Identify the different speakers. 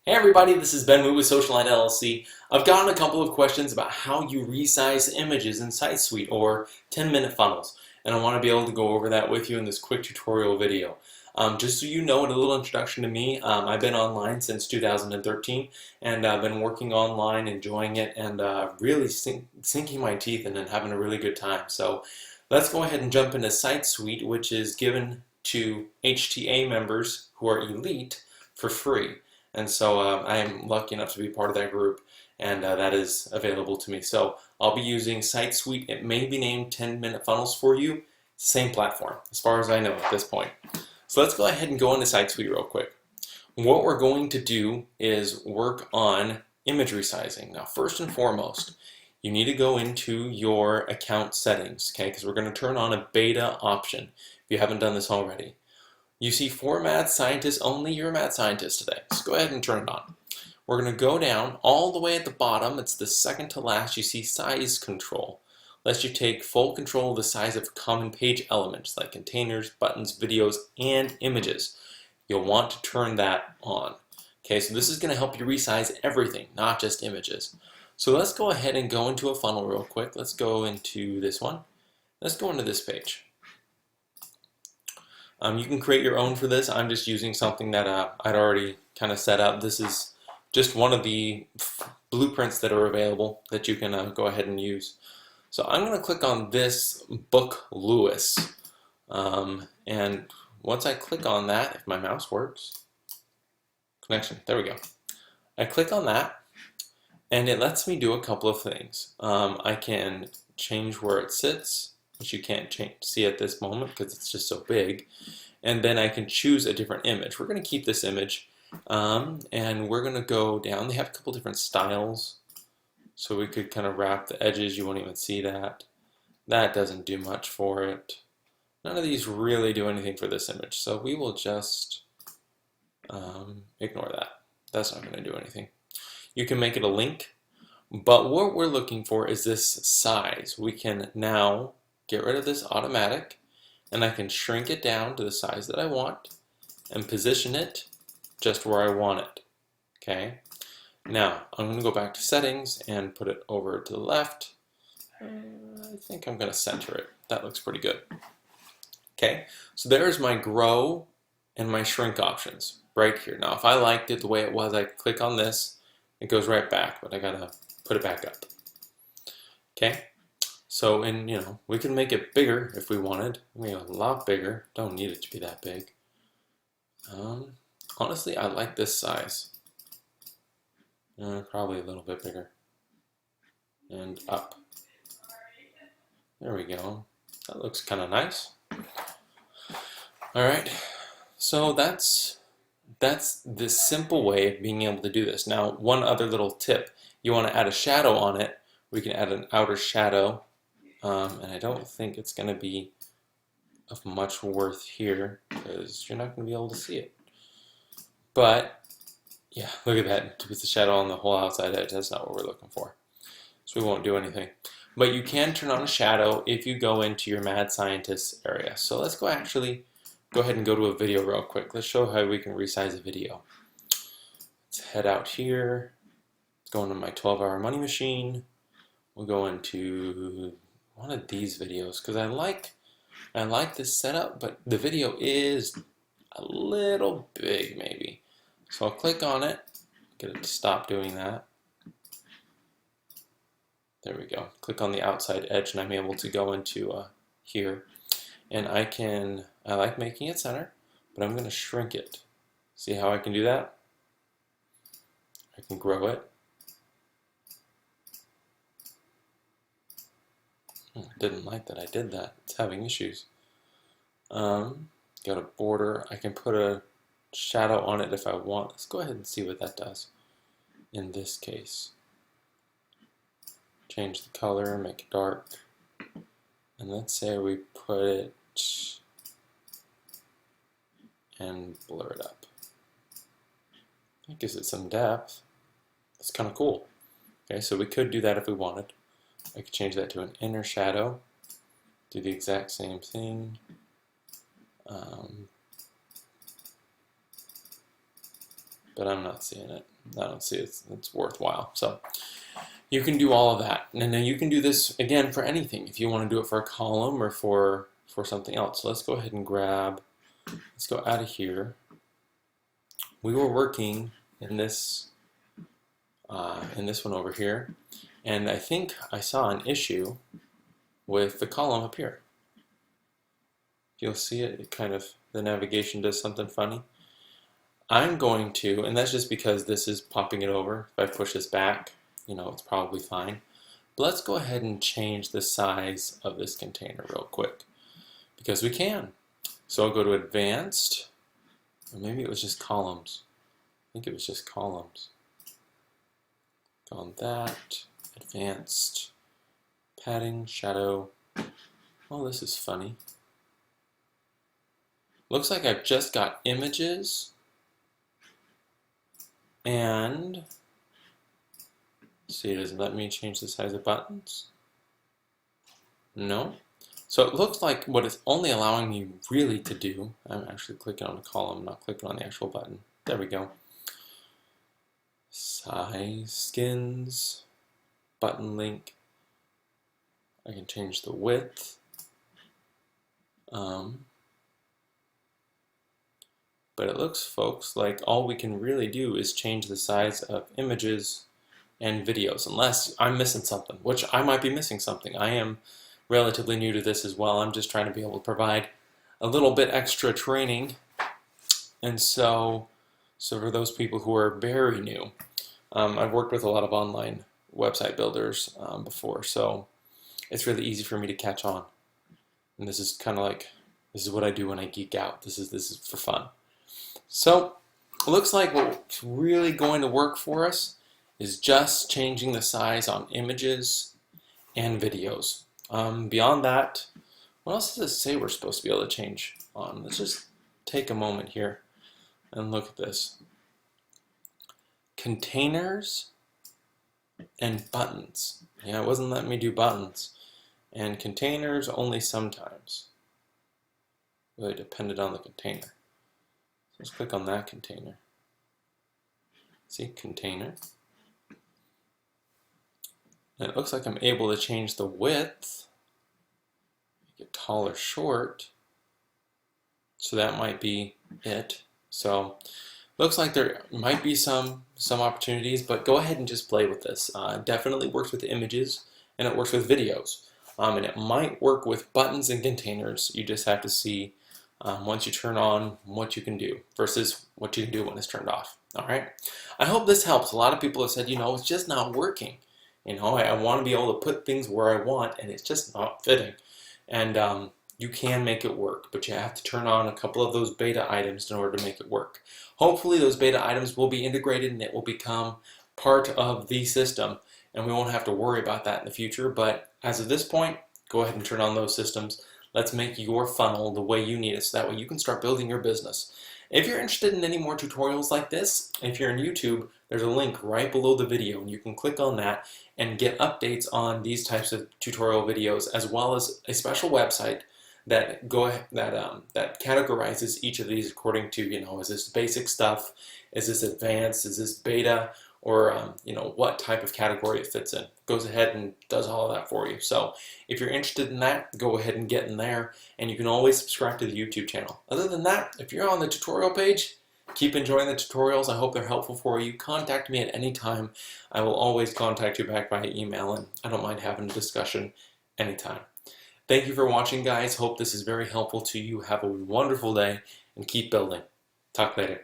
Speaker 1: Hey everybody, this is Ben with Socialite LLC. I've gotten a couple of questions about how you resize images in SiteSuite or 10-minute funnels, and I want to be able to go over that with you in this quick tutorial video. Just so you know, a little introduction to me, I've been online since 2013, and I've been working online, enjoying it, and really sinking my teeth in and having a really good time. So let's go ahead and jump into SiteSuite, which is given to HTA members who are elite for free. And so I am lucky enough to be part of that group, and that is available to me. So I'll be using SiteSuite. It may be named 10-minute funnels for you. Same platform, as far as I know at this point. So let's go ahead and go into SiteSuite real quick. What we're going to do is work on image resizing. Now, first and foremost, you need to go into your account settings, okay? Because we're going to turn on a beta option if you haven't done this already. You see for mad scientists only, you're a mad scientist today. So go ahead and turn it on. We're going to go down all the way at the bottom. It's the second to last. You see size control. Lets you take full control of the size of common page elements like containers, buttons, videos, and images. You'll want to turn that on. Okay, so this is going to help you resize everything, not just images. So let's go ahead and go into a funnel real quick. Let's go into this one. Let's go into this page. You can create your own for this. I'm just using something that I'd already kind of set up. This is just one of the blueprints that are available that you can go ahead and use. So I'm going to click on this Book Lewis. And once I click on that, if my mouse works, connection, there we go. I click on that, and it lets me do a couple of things. I can change where it sits, which you can't see at this moment because it's just so big. And then I can choose a different image. We're going to keep this image, and we're going to go down. They have a couple different styles, so we could kind of wrap the edges. You won't even see that. That doesn't do much for it. None of these really do anything for this image, so we will just ignore that. That's not going to do anything. You can make it a link, but what we're looking for is this size. We can now get rid of this automatic, and I can shrink it down to the size that I want and position it just where I want it. Okay. Now I'm going to go back to settings and put it over to the left. I think I'm going to center it. That looks pretty good. Okay. So there's my grow and my shrink options right here. Now if I liked it the way it was, I click on this, it goes right back, but I gotta put it back up. Okay. So, and we can make it bigger if we wanted. Maybe a lot bigger. Don't need it to be that big. Honestly, I like this size. Probably a little bit bigger. And up. There we go. That looks kind of nice. All right. So that's the simple way of being able to do this. Now, one other little tip. You want to add a shadow on it. We can add an outer shadow. And I don't think it's going to be of much worth here because you're not going to be able to see it. But yeah, look at that. With the shadow on the whole outside edge, that's not what we're looking for. So we won't do anything. But you can turn on a shadow if you go into your Mad Scientist area. So let's go ahead and go to a video real quick. Let's show how we can resize a video. Let's head out here. Let's go into my 12-hour money machine. We'll go into one of these videos because I like this setup, but the video is a little big maybe. So I'll click on it, get it to stop doing that. There we go. Click on the outside edge and I'm able to go into here. And I like making it center, but I'm going to shrink it. See how I can do that? I can grow it. Didn't like that I did that. It's having issues. Got a border. I can put a shadow on it if I want. Let's go ahead and see what that does in this case. Change the color, make it dark. And let's say we put it and blur it up. That gives it some depth. It's kind of cool. Okay, so we could do that if we wanted. I could change that to an inner shadow, do the exact same thing. but I'm not seeing it. I don't see it's worthwhile. So you can do all of that. And then you can do this again for anything. If you want to do it for a column or for something else. So let's go ahead and let's go out of here. We were working in this one over here, and I think I saw an issue with the column up here. You'll see it kind of, the navigation does something funny. I'm going to, and that's just because this is popping it over. If I push this back, it's probably fine. But let's go ahead and change the size of this container real quick, because we can. So I'll go to Advanced, or maybe it was just Columns. I think it was just Columns. Go on that, Advanced, Padding, Shadow. Oh, this is funny. Looks like I've just got images and see, does it let me change the size of buttons? No. So it looks like what it's only allowing me really to do, I'm actually clicking on the column, not clicking on the actual button. There we go. Size, skins, button link. I can change the width. But it looks, folks, like all we can really do is change the size of images and videos, unless I'm missing something, which I might be missing something. I am relatively new to this as well. I'm just trying to be able to provide a little bit extra training. And so for those people who are very new, I've worked with a lot of online website builders before, so it's really easy for me to catch on. And this is kind of like, this is what I do when I geek out. This is for fun. So it looks like what's really going to work for us is just changing the size on images and videos. Beyond that, what else does it say we're supposed to be able to change on? Let's just take a moment here and look at this. Containers and buttons. Yeah, it wasn't letting me do buttons. And containers only sometimes. Really depended on the container. Let's click on that container. See, container. And it looks like I'm able to change the width, make it tall or short. So that might be it. So looks like there might be some opportunities, but go ahead and just play with this. It definitely works with images and it works with videos. And it might work with buttons and containers. You just have to see once you turn on what you can do versus what you can do when it's turned off. All right. I hope this helps. A lot of people have said, it's just not working. I want to be able to put things where I want, and it's just not fitting. And you can make it work, but you have to turn on a couple of those beta items in order to make it work. Hopefully those beta items will be integrated and it will become part of the system, and we won't have to worry about that in the future. But as of this point, go ahead and turn on those systems. Let's make your funnel the way you need it, so that way you can start building your business. If you're interested in any more tutorials like this, if you're on YouTube, there's a link right below the video, and you can click on that and get updates on these types of tutorial videos, as well as a special website that categorizes each of these according to, is this basic stuff, is this advanced, is this beta, or what type of category it fits in. Goes ahead and does all of that for you. So if you're interested in that, go ahead and get in there, and you can always subscribe to the YouTube channel. Other than that, if you're on the tutorial page, keep enjoying the tutorials. I hope they're helpful for you. Contact me at any time. I will always contact you back by email, and I don't mind having a discussion anytime. Thank you for watching, guys. Hope this is very helpful to you. Have a wonderful day and keep building. Talk later.